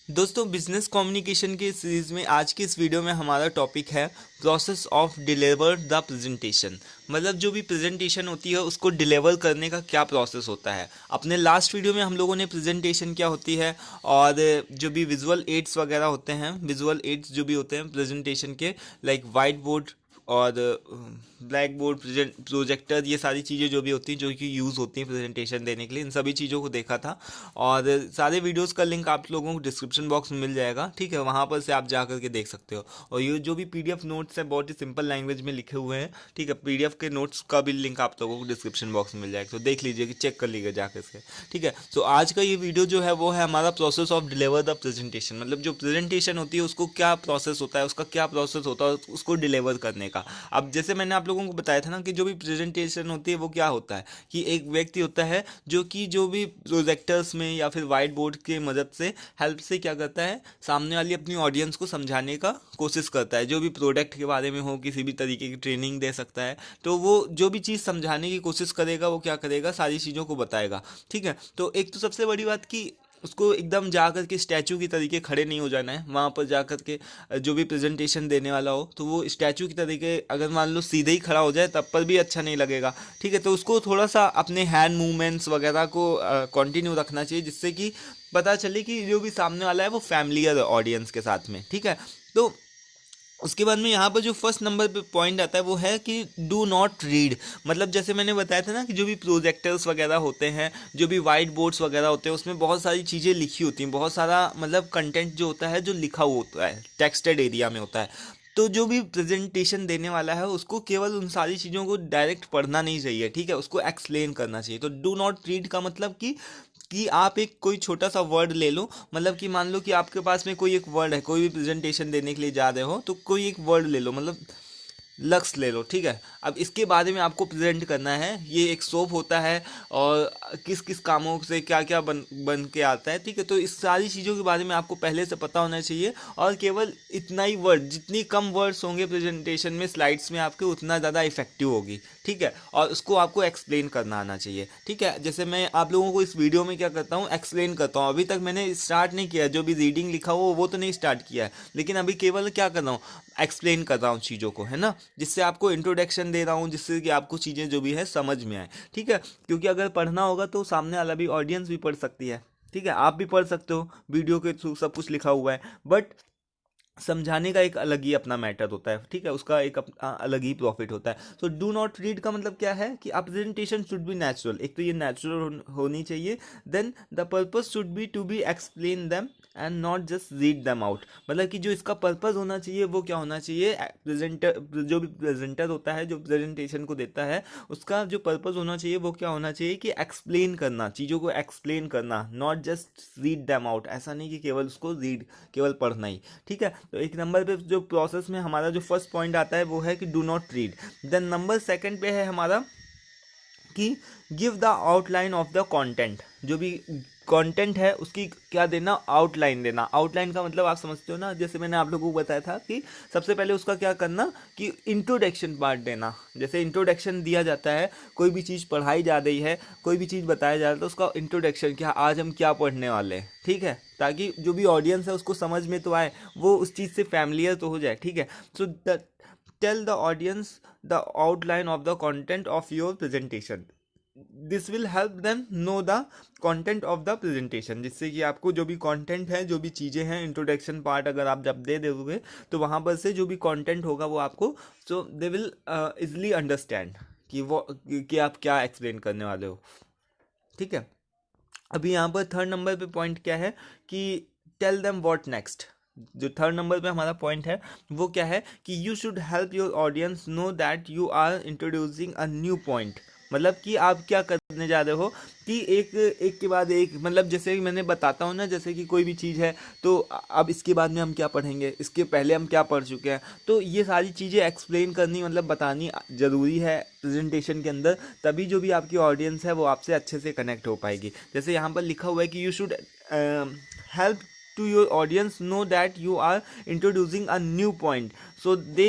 दोस्तों business communication के series में आज की इस वीडियो में हमारा टॉपिक है process of deliver the presentation. मतलब जो भी प्रेजेंटेशन होती है उसको डिलीवर करने का क्या प्रोसेस होता है। अपने लास्ट वीडियो में हम लोगों ने प्रेजेंटेशन क्या होती है और जो भी विजुअल एड्स वगैरह होते हैं, विजुअल एड्स जो भी होते हैं प्रेजेंटेशन के, लाइक वाइट बोर्ड और ब्लैक बोर्ड, प्रोजेक्टर, ये सारी चीज़ें जो भी होती हैं जो कि यूज़ होती हैं प्रेजेंटेशन देने के लिए, इन सभी चीज़ों को देखा था। और सारे वीडियोस का लिंक आप लोगों को डिस्क्रिप्शन बॉक्स में मिल जाएगा, ठीक है, वहाँ पर से आप जा करके देख सकते हो। और ये जो भी पीडीएफ नोट्स है बहुत ही सिंपल लैंग्वेज में लिखे हुए हैं, ठीक है, पीडीएफ के नोट्स का भी लिंक आप लोगों को डिस्क्रिप्शन बॉक्स में मिल जाएगा, तो देख लीजिए कि चेक कर लीजिए जाकर के, ठीक है। तो आज का ये वीडियो जो है वो है हमारा process of deliver the presentation. मतलब जो प्रेजेंटेशन होती है उसको क्या प्रोसेस होता है, उसका क्या प्रोसेस होता है उसको डिलीवर करने का। अब जैसे मैंने आप लोगों को बताया था ना कि जो भी प्रेजेंटेशन होती है वो क्या होता है कि एक व्यक्ति होता है जो कि जो भी प्रोजेक्टर्स में या फिर वाइट बोर्ड के मदद से हेल्प से क्या करता है, सामने वाली अपनी ऑडियंस को समझाने का कोशिश करता है। जो भी प्रोडक्ट के बारे में हो, किसी भी तरीके की ट्रेनिंग दे सकता है, तो वो जो भी चीज़ समझाने की कोशिश करेगा वो क्या करेगा, सारी चीज़ों को बताएगा, ठीक है। तो एक तो सबसे बड़ी बात कि उसको एकदम जा कर के स्टैचू की तरीके खड़े नहीं हो जाना है वहाँ पर जा कर के। जो भी प्रेजेंटेशन देने वाला हो तो वो स्टैचू की तरीके अगर मान लो सीधे ही खड़ा हो जाए तब पर भी अच्छा नहीं लगेगा, ठीक है। तो उसको थोड़ा सा अपने हैंड मूवमेंट्स वगैरह को कंटिन्यू रखना चाहिए, जिससे कि पता चले कि जो भी सामने वाला है वो फैमिलियर ऑडियंस के साथ में, ठीक है। तो उसके बाद में यहाँ पर जो फर्स्ट नंबर पे पॉइंट आता है वो है कि डू नॉट रीड। मतलब जैसे मैंने बताया था ना कि जो भी प्रोजेक्टर्स वगैरह होते हैं, जो भी वाइट बोर्ड्स वगैरह होते हैं, उसमें बहुत सारी चीज़ें लिखी होती हैं, बहुत सारा मतलब कंटेंट जो होता है जो लिखा हुआ होता है, टेक्स्टेड एरिया में होता है। तो जो भी प्रेजेंटेशन देने वाला है उसको केवल उन सारी चीज़ों को डायरेक्ट पढ़ना नहीं चाहिए, ठीक है, उसको एक्सप्लेन करना चाहिए। तो डू नॉट रीड का मतलब कि आप एक कोई छोटा सा वर्ड ले लो। मतलब कि मान लो कि आपके पास में कोई एक वर्ड है, कोई भी प्रेजेंटेशन देने के लिए जा रहे हो तो कोई एक वर्ड ले लो, मतलब लक्स ले लो, ठीक है। अब इसके बारे में आपको प्रेजेंट करना है, ये एक सोप होता है और किस किस कामों से क्या क्या बन बन के आता है, ठीक है। तो इस सारी चीज़ों के बारे में आपको पहले से पता होना चाहिए और केवल इतना ही वर्ड, जितनी कम वर्ड्स होंगे प्रेजेंटेशन में स्लाइड्स में आपके, उतना ज़्यादा इफेक्टिव होगी, ठीक है। और उसको आपको एक्सप्लेन करना आना चाहिए, ठीक है। जैसे मैं आप लोगों को इस वीडियो में क्या करता हूँ, एक्सप्लेन करता हूँ। अभी तक मैंने स्टार्ट नहीं किया, जो भी रीडिंग लिखा हो वो तो नहीं स्टार्ट किया है, लेकिन अभी केवल क्या कर रहा हूँ, एक्सप्लेन कर रहा हूँ चीज़ों को, है ना, जिससे आपको इंट्रोडक्शन दे रहा हूँ, जिससे कि आपको चीज़ें जो भी है समझ में आए, ठीक है। क्योंकि अगर पढ़ना होगा तो सामने वाला भी ऑडियंस भी पढ़ सकती है, ठीक है, आप भी पढ़ सकते हो, वीडियो के थ्रू सब कुछ लिखा हुआ है, बट समझाने का एक अलग ही अपना मैटर होता है, ठीक है, उसका एक अपना अलग ही प्रॉफिट होता है। तो डू नॉट रीड का मतलब क्या है कि प्रेजेंटेशन शुड बी नेचुरल। एक तो ये नेचुरल होनी चाहिए, then the purpose should be to be explain them and not just read them out. मतलब कि जो इसका पर्पस होना चाहिए वो क्या होना चाहिए, प्रेजेंटर, जो भी प्रेजेंटर होता है जो प्रेजेंटेशन को देता है, उसका जो पर्पस होना चाहिए वो क्या होना चाहिए कि एक्सप्लेन करना, चीज़ों को एक्सप्लेन करना, not just read them out. ऐसा नहीं कि केवल उसको रीड, केवल पढ़ना ही, ठीक है। तो एक नंबर पे जो प्रोसेस में हमारा जो फर्स्ट पॉइंट आता है वो है कि do not read. Then number second पे है हमारा कि give the outline of the content. जो भी कंटेंट है उसकी क्या देना, आउटलाइन देना। आउटलाइन का मतलब आप समझते हो ना, जैसे मैंने आप लोगों को बताया था कि सबसे पहले उसका क्या करना कि इंट्रोडक्शन पार्ट देना। जैसे इंट्रोडक्शन दिया जाता है, कोई भी चीज़ पढ़ाई जा रही है, कोई भी चीज़ बताया जा रहा है, तो उसका इंट्रोडक्शन क्या, आज हम क्या पढ़ने वाले हैं, ठीक है, ताकि जो भी ऑडियंस है उसको समझ में तो आए, वो उस चीज़ से फैमिलियर तो हो जाए, ठीक है। So the tell the audience the outline of the content of your presentation. This will help them know the content of the presentation, जिससे कि आपको जो भी कंटेंट है, जो भी चीज़ें हैं, इंट्रोडक्शन पार्ट अगर आप जब दे दोगे तो वहाँ पर से जो भी कंटेंट होगा वो आपको, सो दे विल इजली अंडरस्टैंड कि वो कि आप क्या एक्सप्लेन करने वाले हो, ठीक है। अभी यहाँ पर थर्ड नंबर पे पॉइंट क्या है कि टेल देम व्हाट नेक्स्ट। जो थर्ड नंबर पे हमारा पॉइंट है वो क्या है कि you should help your audience know that you are introducing a new point. मतलब कि आप क्या करने जा रहे हो कि एक एक के बाद एक, मतलब जैसे कि मैंने बताता हूँ ना, जैसे कि कोई भी चीज़ है तो अब इसके बाद में हम क्या पढ़ेंगे, इसके पहले हम क्या पढ़ चुके हैं, तो ये सारी चीज़ें एक्सप्लेन करनी, मतलब बतानी ज़रूरी है प्रेजेंटेशन के अंदर। तभी जो भी आपकी ऑडियंस है वो आपसे अच्छे से कनेक्ट हो पाएगी। जैसे यहाँ पर लिखा हुआ है कि you should help to your audience know that you are introducing a new point so they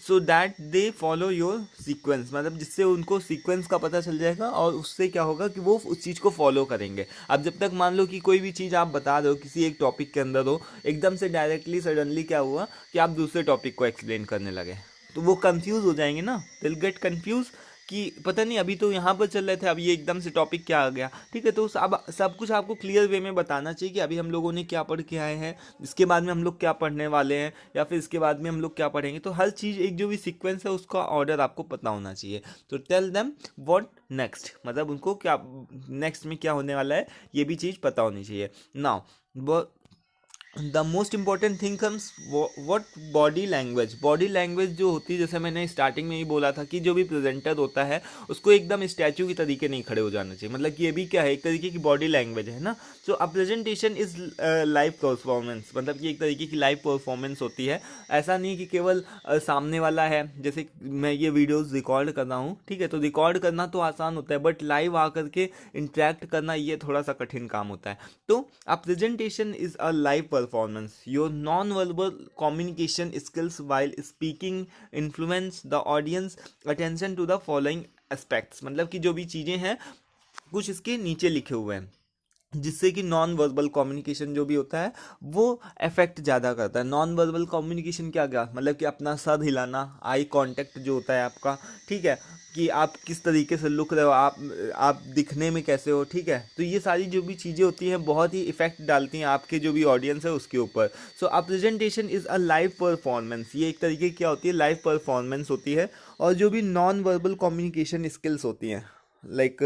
so that they follow your sequence, मतलब जिससे उनको सीक्वेंस का पता चल जाएगा और उससे क्या होगा कि वो उस चीज़ को फॉलो करेंगे। अब जब तक मान लो कि कोई भी चीज़ आप बता रहे हो किसी एक टॉपिक के अंदर हो, एकदम से डायरेक्टली सडनली क्या हुआ कि आप दूसरे टॉपिक को एक्सप्लेन करने लगे, तो वो कंफ्यूज हो जाएंगे ना, दिल गेट कंफ्यूज कि पता नहीं अभी तो यहाँ पर चल रहे थे, अब ये एकदम से टॉपिक क्या आ गया। ठीक है, तो सब कुछ आपको क्लियर वे में बताना चाहिए कि अभी हम लोगों ने क्या पढ़ के आए हैं, इसके बाद में हम लोग क्या पढ़ने वाले हैं, या फिर इसके बाद में हम लोग क्या पढ़ेंगे। तो हर चीज़ एक जो भी सीक्वेंस है उसका ऑर्डर आपको पता होना चाहिए। तो टेल देम व्हाट नेक्स्ट, मतलब उनको क्या नेक्स्ट में क्या होने वाला है ये भी चीज़ पता होनी चाहिए। Now the most important thing comes what body language जो होती है, जैसे मैंने स्टार्टिंग में ही बोला था कि जो भी प्रेजेंटर होता है उसको एकदम स्टैचू की तरीके नहीं खड़े हो जाना चाहिए, मतलब कि ये भी क्या है एक तरीके की बॉडी लैंग्वेज है ना। So a presentation is live performance, मतलब कि एक तरीके की लाइव परफॉर्मेंस होती है। ऐसा नहीं कि केवल सामने वाला है, जैसे मैं ये वीडियोस रिकॉर्ड कर रहा हूँ, ठीक है, तो रिकॉर्ड करना तो आसान होता है, बट लाइव आकर के इंटरेक्ट करना ये थोड़ा सा कठिन काम होता है। तो अ presentation is a live performance. Your non-verbal communication skills while speaking influence the audience attention to the following aspects. मतलब कि जो भी चीज़ें हैं कुछ इसके नीचे लिखे हुए हैं जिससे कि नॉन वर्बल कम्युनिकेशन जो भी होता है वो इफेक्ट ज़्यादा करता है। नॉन वर्बल कम्युनिकेशन क्या क्या, मतलब कि अपना सर हिलाना, आई कांटेक्ट जो होता है आपका, ठीक है, कि आप किस तरीके से लुक रहे हो, आप दिखने में कैसे हो, ठीक है। तो ये सारी जो भी चीज़ें होती हैं बहुत ही इफेक्ट डालती हैं आपके जो भी ऑडियंस है उसके ऊपर। So a presentation is a live performance, ये एक तरीके की क्या होती है, लाइव परफॉर्मेंस होती है। और जो भी नॉन वर्बल कम्युनिकेशन स्किल्स होती हैं, लाइक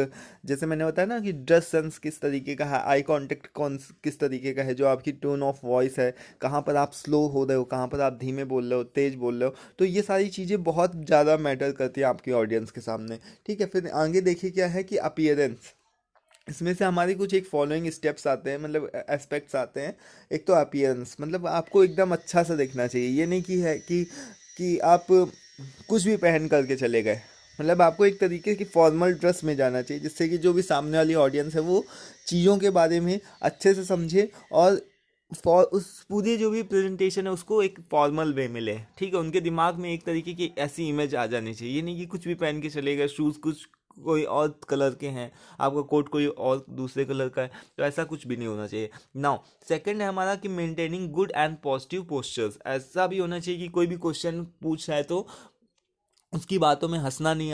जैसे मैंने बताया ना कि ड्रेस सेंस किस तरीके का है, आई कांटेक्ट कौन किस तरीके का है, जो आपकी टोन ऑफ वॉइस है, कहाँ पर आप स्लो हो रहे हो, कहाँ पर आप धीमे बोल रहे हो, तेज बोल रहे हो, तो ये सारी चीज़ें बहुत ज़्यादा मैटर करती है आपकी ऑडियंस के सामने। ठीक है, फिर आगे देखिए क्या है कि अपीयरेंस, इसमें से हमारी कुछ एक फॉलोइंग स्टेप्स आते हैं, मतलब एस्पेक्ट्स आते हैं। एक तो अपीयरेंस, मतलब आपको एकदम अच्छा सा दिखना चाहिए, ये नहीं कि है कि आप कुछ भी पहन करके चले गए, मतलब आपको एक तरीके की फॉर्मल ड्रेस में जाना चाहिए जिससे कि जो भी सामने वाली ऑडियंस है वो चीज़ों के बारे में अच्छे से समझे और उस पूरी जो भी प्रेजेंटेशन है उसको एक फॉर्मल वे में ले। ठीक है, उनके दिमाग में एक तरीके की ऐसी इमेज आ जानी चाहिए, ये नहीं कि कुछ भी पहन के चले गए, शूज़ कुछ कोई और कलर के हैं, आपका कोट कोई और दूसरे कलर का है, तो ऐसा कुछ भी नहीं होना चाहिए। नाउ सेकंड है हमारा कि maintaining good and positive postures, ऐसा भी होना चाहिए कि कोई भी क्वेश्चन पूछ रहा है तो उसकी बातों में हंसना नहीं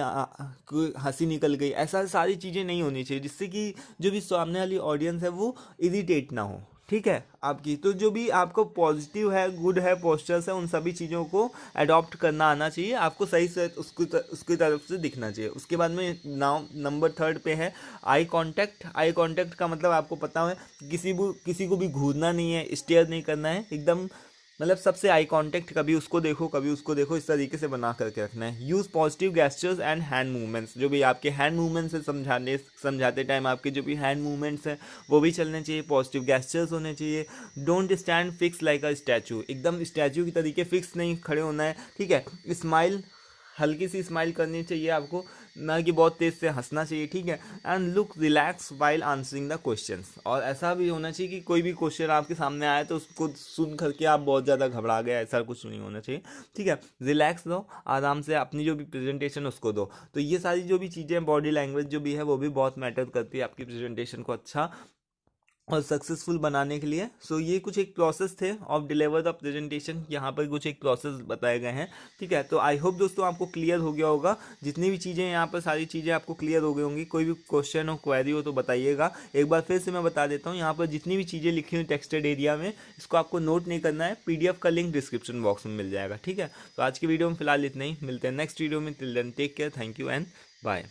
कोई हंसी निकल गई, ऐसा सारी चीज़ें नहीं होनी चाहिए जिससे कि जो भी सामने वाली ऑडियंस है वो इरिटेट ना हो। ठीक है, आपकी तो जो भी आपको पॉजिटिव है, गुड है, पोस्चर्स है, उन सभी चीज़ों को अडॉप्ट करना आना चाहिए, आपको सही से उसकी तरफ से दिखना चाहिए। उसके बाद में नाउ नंबर थर्ड पे है आई कांटेक्ट। आई कांटेक्ट का मतलब आपको पता है किसी को भी घूरना नहीं है, स्टेयर नहीं करना है, एकदम मतलब सबसे आई कांटेक्ट, कभी उसको देखो कभी उसको देखो, इस तरीके से बना करके रखना है। Use positive gestures and hand movements, जो भी आपके हैंड मूवमेंट्स है समझाते टाइम आपके जो भी हैंड मूवमेंट्स हैं वो भी चलने चाहिए, पॉजिटिव गेस्चर्स होने चाहिए। Don't stand fix like a statue, एकदम स्टैचू की तरीके फिक्स नहीं खड़े होना है। ठीक है, स्माइल, हल्की सी स्माइल करनी चाहिए आपको, ना कि बहुत तेज से हंसना चाहिए। ठीक है, and look relax while answering the questions, और ऐसा भी होना चाहिए कि कोई भी क्वेश्चन आपके सामने आए तो उसको सुन करके आप बहुत ज़्यादा घबरा गए, ऐसा कुछ नहीं होना चाहिए। ठीक है, रिलैक्स दो, आराम से अपनी जो भी प्रेजेंटेशन उसको दो। तो ये सारी जो भी चीज़ें, बॉडी लैंग्वेज जो भी है वो भी बहुत मैटर करती है आपकी प्रेजेंटेशन को अच्छा और सक्सेसफुल बनाने के लिए। सो ये कुछ एक प्रोसेस थे ऑफ डिलीवर द प्रेजेंटेशन, यहाँ पर कुछ एक प्रोसेस बताए गए हैं। ठीक है, तो आई होप दोस्तों आपको क्लियर हो गया होगा, जितनी भी चीज़ें यहाँ पर सारी चीज़ें आपको क्लियर हो गई होंगी। कोई भी क्वेश्चन हो, क्वेरी हो तो बताइएगा। एक बार फिर से मैं बता देता हूँ, यहाँ पर जितनी भी चीज़ें लिखी हुई टेक्स्टेड एरिया में, इसको आपको नोट नहीं करना है, PDF का लिंक डिस्क्रिप्शन बॉक्स में मिल जाएगा। ठीक है, तो आज की वीडियो में फिलहाल इतना ही, मिलते हैं नेक्स्ट वीडियो में। Till then take care, thank you and bye.